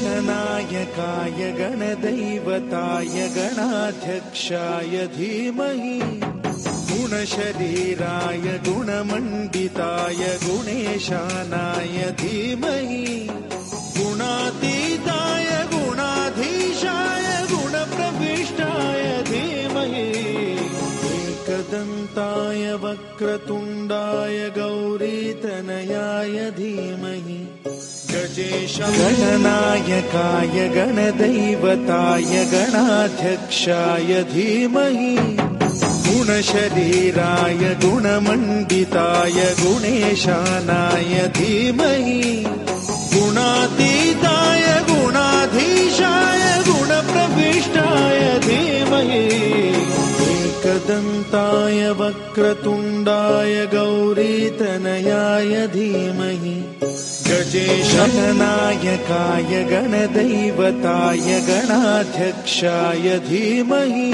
गणनायकाय गणदैवताय गणाध्यक्षाय धीमहि गुणशरीराय गुणमण्डिताय गुणेशानाय धीमहि गुणातीताय गुणाधीशाय गुणप्रविष्टाय धीमहि एकदन्ताय वक्रतुण्डाय गौरीतनयाय धीमहि गणनायकाय गणदैवताय गणाध्यक्षाय धीमहि गुणशरीराय गुणमण्डिताय गुणेशानाय धीमहि गुणातीताय गुणाधीशाय गुणप्रविष्टाय धीमहि एकदन्ताय वक्रतुण्डाय गौरीतनयाय धीमहि गणनायकाय गणदैवताय गणाध्यक्षाय धीमहि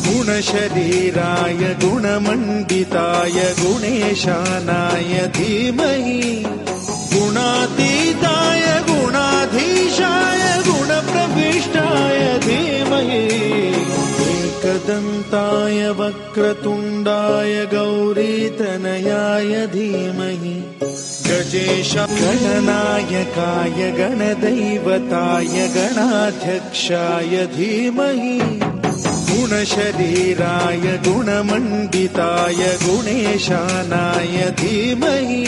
गुणशरीराय गुणमण्डिताय गुणेशानाय धीमहि गुणातीताय गुणाधीशाय गुणप्रविष्टाय धीमहि एकदन्ताय वक्रतुण्डाय गौरीतनयाय धीमहि गणनायकाय गणदैवताय गणाध्यक्षाय धीमहि गुणशरीराय गुणमण्डिताय गुणेशानाय धीमहि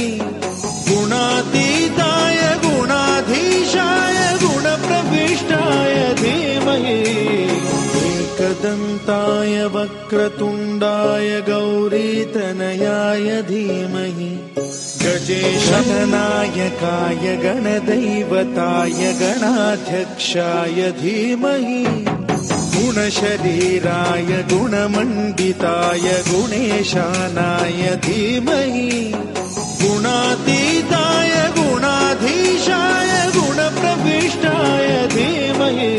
गुणातीताय गुणाधीशाय गुणप्रविष्टाय धीमहि एकदन्ताय वक्रतुण्डाय गौरीतनयाय धीमहि गणनायकाय गणदैवताय गणाध्यक्षाय धीमहि गुणशरीराय गुणमण्डिताय गुणेशानाय धीमहि गुणातीताय गुणाधीशाय गुणप्रविष्टाय धीमहि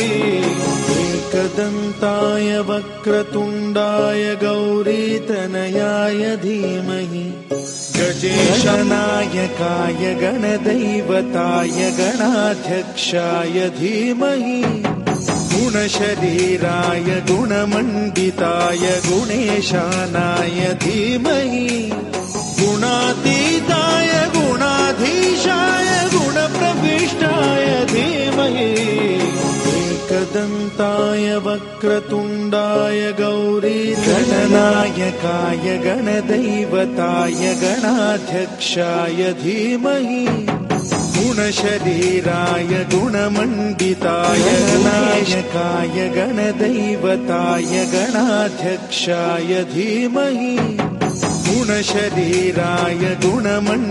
एकदन्ताय वक्रतुण्डाय गौरीतनयाय धीमहि गणनायकाय गणदैवताय गणाध्यक्षाय धीमहि गुणशरीराय गुणमण्डिताय गुणेशानाय धीमहि गुणातीताय गुणाधीशाय गुणप्रविष्टाय धीमहि एकदन्ताय वक्रतुण्डाय गणनायकाय गणदैवताय गणाध्यक्षाय धीमहि गुणशरीराय गुणमण्डिताय गणनायकाय गणदैवताय गणाध्यक्षाय धीमहि गुणशरीराय गुणमण्डिताय